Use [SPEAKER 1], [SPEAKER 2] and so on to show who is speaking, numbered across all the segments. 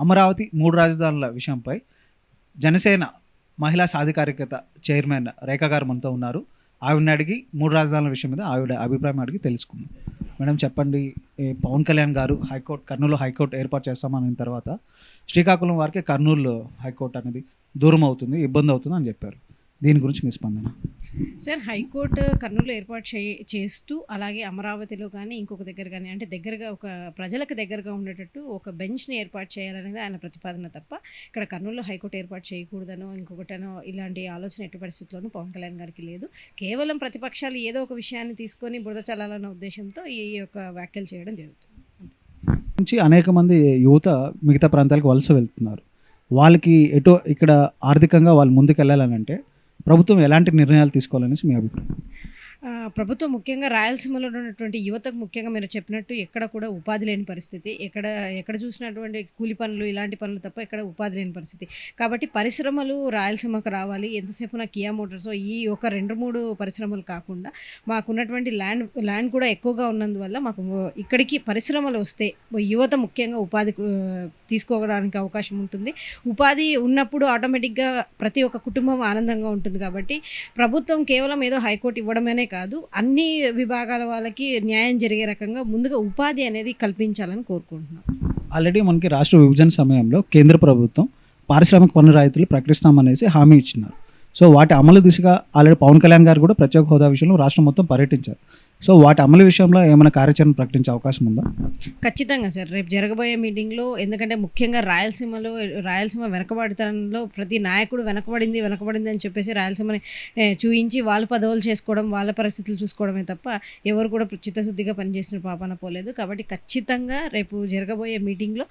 [SPEAKER 1] అమరావతి 3 రాజధానుల విషయంపై జనసేన మహిళా సాధికారికత చైర్మన్ రేఖ గారు మనతో ఉన్నారు. ఆవిడని అడిగి 3 రాజధానుల విషయం మీద ఆవిడ అభిప్రాయం అడిగి తెలుసుకుందాం. మేడం చెప్పండి, పవన్ కళ్యాణ్ గారు కర్నూలు హైకోర్టు ఏర్పాటు చేస్తామన్న తర్వాత శ్రీకాకుళం వారికి కర్నూలు హైకోర్టు అనేది దూరం అవుతుంది, ఇబ్బంది అవుతుంది అని చెప్పారు. దీని గురించి మీ స్పందన?
[SPEAKER 2] సార్, హైకోర్టు కర్నూలులో ఏర్పాటు చేస్తూ అలాగే అమరావతిలో కానీ ఇంకొక దగ్గర కానీ అంటే దగ్గరగా ఒక ప్రజలకు దగ్గరగా ఉండేటట్టు ఒక బెంచ్ని ఏర్పాటు చేయాలనేది ఆయన ప్రతిపాదన తప్ప ఇక్కడ కర్నూలులో హైకోర్టు ఏర్పాటు చేయకూడదనో ఇంకొకటనో ఇలాంటి ఆలోచన ఎట్టి పరిస్థితుల్లోనూ పవన్ కళ్యాణ్ గారికి లేదు. కేవలం ప్రతిపక్షాలు ఏదో ఒక విషయాన్ని తీసుకొని బురద చల్లాలన్న ఉద్దేశంతో ఈ యొక్క వ్యాఖ్యలు చేయడం జరుగుతుంది.
[SPEAKER 1] నుంచి అనేక మంది యువత మిగతా ప్రాంతాలకు వలస వెళ్తున్నారు. వాళ్ళకి ఇక్కడ ఆర్థికంగా వాళ్ళు ముందుకెళ్ళాలని అంటే ప్రభుత్వం ఎలాంటి నిర్ణయాలు తీసుకోవాలనేసి మీ అభిప్రాయం?
[SPEAKER 2] ప్రభుత్వం ముఖ్యంగా రాయలసీమలో ఉన్నటువంటి యువతకు ముఖ్యంగా మీరు చెప్పినట్టు ఎక్కడ కూడా ఉపాధి లేని పరిస్థితి, ఎక్కడ చూసినటువంటి కూలి పనులు ఇలాంటి పనులు తప్ప ఎక్కడ ఉపాధి లేని పరిస్థితి. కాబట్టి పరిశ్రమలు రాయలసీమకు రావాలి. ఎంతసేపు నా కియా మోటార్స్ ఈ ఒక 2-3 పరిశ్రమలు కాకుండా మాకున్నటువంటి ల్యాండ్ కూడా ఎక్కువగా ఉన్నందువల్ల మాకు ఇక్కడికి పరిశ్రమలు వస్తే యువత ముఖ్యంగా ఉపాధి తీసుకోవడానికి అవకాశం ఉంటుంది. ఉపాధి ఉన్నప్పుడు ఆటోమేటిక్గా ప్రతి ఒక్క కుటుంబం ఆనందంగా ఉంటుంది. కాబట్టి ప్రభుత్వం కేవలం ఏదో హైకోర్టు ఇవ్వడమేనే కాదు, అన్ని విభాగాల వాళ్ళకి న్యాయం జరిగే రకంగా ముందుగా ఉపాధి అనేది కల్పించాలని కోరుకుంటున్నాం.
[SPEAKER 1] ఆల్రెడీ మనకి రాష్ట్ర విభజన సమయంలో కేంద్ర ప్రభుత్వం పారిశ్రామిక పన్ను రాయితీలు ప్రకటిస్తామనేసి హామీ ఇచ్చినారు. సో వాటి అమలు దిశగా ఆల్రెడీ పవన్ కళ్యాణ్ గారు కూడా ప్రత్యేక హోదా విషయంలో రాష్ట్రం మొత్తం పర్యటించారు. సో వాటి అమలు విషయంలో ఏమైనా కార్యాచరణ ప్రకటించే అవకాశం ఉందా?
[SPEAKER 2] ఖచ్చితంగా సార్, రేపు జరగబోయే మీటింగ్లో, ఎందుకంటే ముఖ్యంగా రాయలసీమ వెనకబడితనంలో ప్రతి నాయకుడు వెనకబడింది అని చెప్పేసి రాయలసీమని చూయించి వాళ్ళు పదవులు చేసుకోవడం, వాళ్ళ పరిస్థితులు చూసుకోవడమే తప్ప ఎవరు కూడా చిత్తశుద్ధిగా పనిచేసిన పాపాన పోలేదు. కాబట్టి ఖచ్చితంగా రేపు జరగబోయే మీటింగ్లో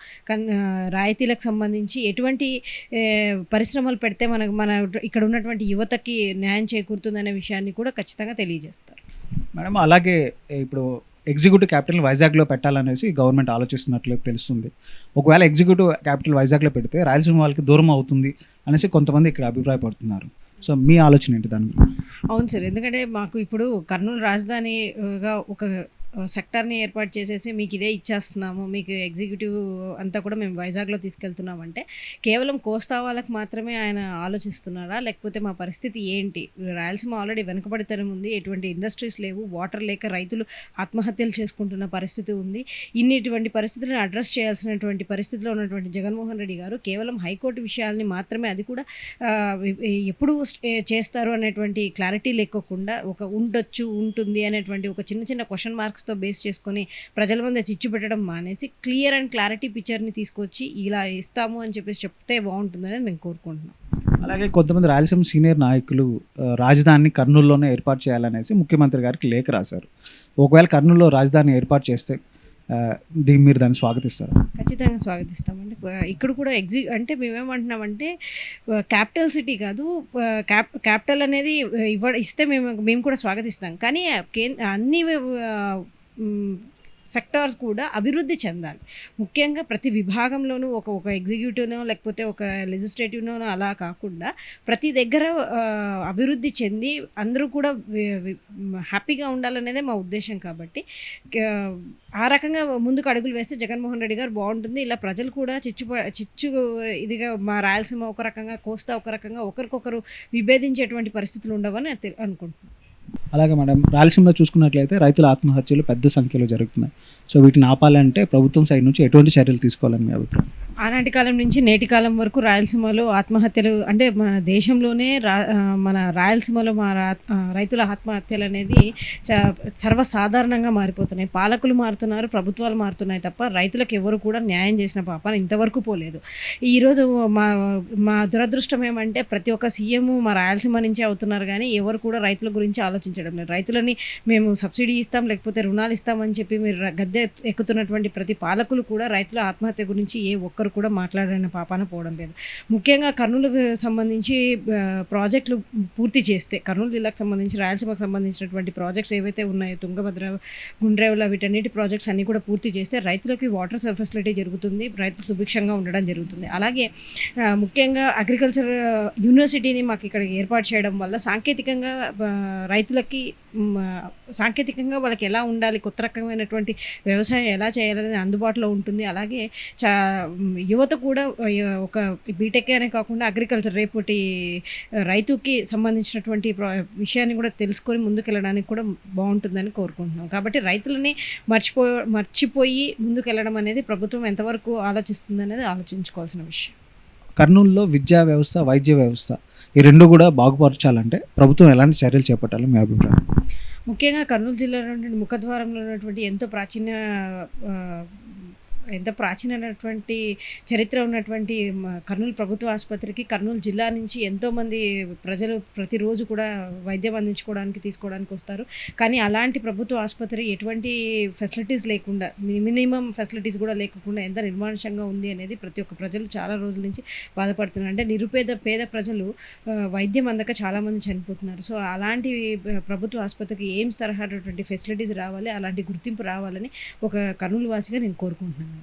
[SPEAKER 2] రాయితీలకు సంబంధించి ఎటువంటి పరిశ్రమలు పెడితే మన ఇక్కడ ఉన్నటువంటి యువతకి న్యాయం చేకూరుతుందనే విషయాన్ని కూడా ఖచ్చితంగా తెలియజేస్తారు.
[SPEAKER 1] మేడం, అలాగే ఇప్పుడు ఎగ్జిక్యూటివ్ క్యాపిటల్ వైజాగ్లో పెట్టాలనేసి గవర్నమెంట్ ఆలోచిస్తున్నట్లు తెలుస్తుంది. ఒకవేళ ఎగ్జిక్యూటివ్ క్యాపిటల్ వైజాగ్లో పెడితే రాయలసీమ వాళ్ళకి దూరం అవుతుంది అనేసి కొంతమంది ఇక్కడ అభిప్రాయపడుతున్నారు. సో మీ ఆలోచన ఏంటి దాని గురించి?
[SPEAKER 2] అవును సార్, ఎందుకంటే మాకు ఇప్పుడు కర్నూలు రాజధానిగా ఒక సెక్టార్ని ఏర్పాటు చేసేసి మీకు ఇదే ఇచ్చేస్తున్నాము, మీకు ఎగ్జిక్యూటివ్ అంతా కూడా మేము వైజాగ్లో తీసుకెళ్తున్నామంటే కేవలం కోస్తా వాళ్ళకి మాత్రమే ఆయన ఆలోచిస్తున్నారా, లేకపోతే మా పరిస్థితి ఏంటి? రాయలసీమ ఆల్రెడీ వెనుకబడితనం ఉంది, ఎటువంటి ఇండస్ట్రీస్ లేవు, వాటర్ లేక రైతులు ఆత్మహత్యలు చేసుకుంటున్న పరిస్థితి ఉంది. ఇన్నిటువంటి పరిస్థితులను అడ్రస్ చేయాల్సినటువంటి పరిస్థితిలో ఉన్నటువంటి జగన్మోహన్ రెడ్డి గారు కేవలం హైకోర్టు విషయాల్ని మాత్రమే, అది కూడా ఎప్పుడు చేస్తారు అనేటువంటి క్లారిటీ లేకోకుండా ఉంటుంది అనేటువంటి ఒక చిన్న క్వశ్చన్ మార్క్స్తో బేస్ చేసుకొని ప్రజల ముందు చిచ్చు పెట్టడం మానేసి క్లియర్ అండ్ క్లారిటీ పిక్చర్ని తీసుకొచ్చి ఇలా ఇస్తాము అని చెప్పేసి చెప్తే బాగుంటుందనేది మేము కోరుకుంటున్నాం.
[SPEAKER 1] అలాగే కొంతమంది రాయలసీమ సీనియర్ నాయకులు రాజధానిని కర్నూలులోనే ఏర్పాటు చేయాలనేసి ముఖ్యమంత్రి గారికి లేఖ రాశారు. ఒకవేళ కర్నూలులో రాజధాని ఏర్పాటు చేస్తే మీరు దాన్ని స్వాగతిస్తారా?
[SPEAKER 2] ఖచ్చితంగా స్వాగతిస్తామండి. ఇక్కడ కూడా అంటే మేమేమంటున్నామంటే క్యాపిటల్ సిటీ కాదు, క్యాపిటల్ అనేది ఇస్తే మేము కూడా స్వాగతిస్తాం. కానీ అన్ని సెక్టార్స్ కూడా అభివృద్ధి చెందాలి. ముఖ్యంగా ప్రతి విభాగంలోనూ ఒక ఎగ్జిక్యూటివ్నో లేకపోతే ఒక లెజిస్లేటివ్నో అలా కాకుండా ప్రతి దగ్గర అభివృద్ధి చెంది అందరూ కూడా హ్యాపీగా ఉండాలనేదే మా ఉద్దేశం. కాబట్టి ఆ రకంగా ముందుకు అడుగులు వేస్తే జగన్మోహన్ రెడ్డి గారు బాగుంటుంది. ఇలా ప్రజలు కూడా చిచ్చు ఇదిగా మా రాయలసీమ ఒక రకంగా, కోస్తా ఒక రకంగా ఒకరికొకరు విభేదించేటువంటి పరిస్థితులు ఉండవని అనుకుంటున్నాను.
[SPEAKER 1] అలాగే మేడం, రాయలసీమలో చూసుకున్నట్లయితే రైతుల ఆత్మహత్యలు పెద్ద సంఖ్యలో జరుగుతున్నాయి. సో వీటిని ఆపాలంటే ప్రభుత్వం సైడ్ నుంచి ఎటువంటి చర్యలు తీసుకోవాలని మీ అభిప్రాయం?
[SPEAKER 2] ఆనాటి కాలం నుంచి నేటి కాలం వరకు రాయలసీమలో ఆత్మహత్యలు అంటే మన దేశంలోనే మన రాయలసీమలో రైతుల ఆత్మహత్యలు అనేది సర్వసాధారణంగా మారిపోతున్నాయి. పాలకులు మారుతున్నారు, ప్రభుత్వాలు మారుతున్నాయి తప్ప రైతులకు ఎవరు కూడా న్యాయం చేసిన పాపన ఇంతవరకు పోలేదు. ఈరోజు మా దురదృష్టం ఏమంటే ప్రతి ఒక్క సీఎం మా రాయలసీమ నుంచే అవుతున్నారు, కానీ ఎవరు కూడా రైతుల గురించి ఆలోచించడం లేదు. రైతులని మేము సబ్సిడీ ఇస్తాం లేకపోతే రుణాలు ఇస్తామని చెప్పి మీరు గద్దె ఎక్కుతున్నటువంటి ప్రతి పాలకులు కూడా రైతుల ఆత్మహత్య గురించి ఏ ఒక్కరు కూడా మాట్లాడిన పాపాన పోవడం లేదు. ముఖ్యంగా కర్నూలుకు సంబంధించి ప్రాజెక్టులు పూర్తి చేస్తే, కర్నూలు జిల్లాకు సంబంధించి రాయలసీమకు సంబంధించినటువంటి ప్రాజెక్ట్స్ ఏవైతే ఉన్నాయో తుంగభద్ర, గుండ్రేవుల, వీటన్నిటి ప్రాజెక్ట్స్ అన్నీ కూడా పూర్తి చేస్తే రైతులకి వాటర్ ఫెసిలిటీ జరుగుతుంది, రైతులు సుభిక్షంగా ఉండడం జరుగుతుంది. అలాగే ముఖ్యంగా అగ్రికల్చర్ యూనివర్సిటీని మాకు ఇక్కడ ఏర్పాటు చేయడం వల్ల సాంకేతికంగా రైతులకి వాళ్ళకి ఎలా ఉండాలి, కొత్త రకమైనటువంటి వ్యవసాయం ఎలా చేయాలనేది అందుబాటులో ఉంటుంది. అలాగే యువత కూడా ఒక బీటెక్ అనే కాకుండా అగ్రికల్చర్ రేపటి రైతుకి సంబంధించినటువంటి విషయాన్ని కూడా తెలుసుకొని ముందుకెళ్ళడానికి కూడా బాగుంటుందని కోరుకుంటున్నాం. కాబట్టి రైతులని మర్చిపోయి ముందుకెళ్ళడం అనేది ప్రభుత్వం ఎంతవరకు ఆలోచిస్తుందనేది ఆలోచించుకోవాల్సిన విషయం.
[SPEAKER 1] కర్నూలులో విద్యా వ్యవస్థ, వైద్య వ్యవస్థ ఈ 2 కూడా బాగుపరచాలంటే ప్రభుత్వం ఎలాంటి చర్యలు చేపట్టాలి మీ అభిప్రాయం?
[SPEAKER 2] ముఖ్యంగా కర్నూలు జిల్లాలో ఉన్నటువంటి ముఖద్వారంలో ఉన్నటువంటి ఎంతో ప్రాచీనమైనటువంటి చరిత్ర ఉన్నటువంటి కర్నూలు ప్రభుత్వ ఆసుపత్రికి కర్నూలు జిల్లా నుంచి ఎంతోమంది ప్రజలు ప్రతిరోజు కూడా వైద్యం అందించుకోవడానికి తీసుకోవడానికి వస్తారు. కానీ అలాంటి ప్రభుత్వ ఆసుపత్రి ఎటువంటి ఫెసిలిటీస్ లేకుండా, మినిమం ఫెసిలిటీస్ కూడా లేకుండా ఎంత నిర్మానుషంగా ఉంది అనేది ప్రతి ఒక్క ప్రజలు చాలా రోజుల నుంచి బాధపడుతున్నారు. అంటే పేద ప్రజలు వైద్యం అందక చాలామంది చనిపోతున్నారు. సో అలాంటి ప్రభుత్వ ఆసుపత్రికి ఎయిమ్స్ తరహాటువంటి ఫెసిలిటీస్ రావాలి, అలాంటి గుర్తింపు రావాలని ఒక కర్నూలు వాసిగా నేను కోరుకుంటున్నాను.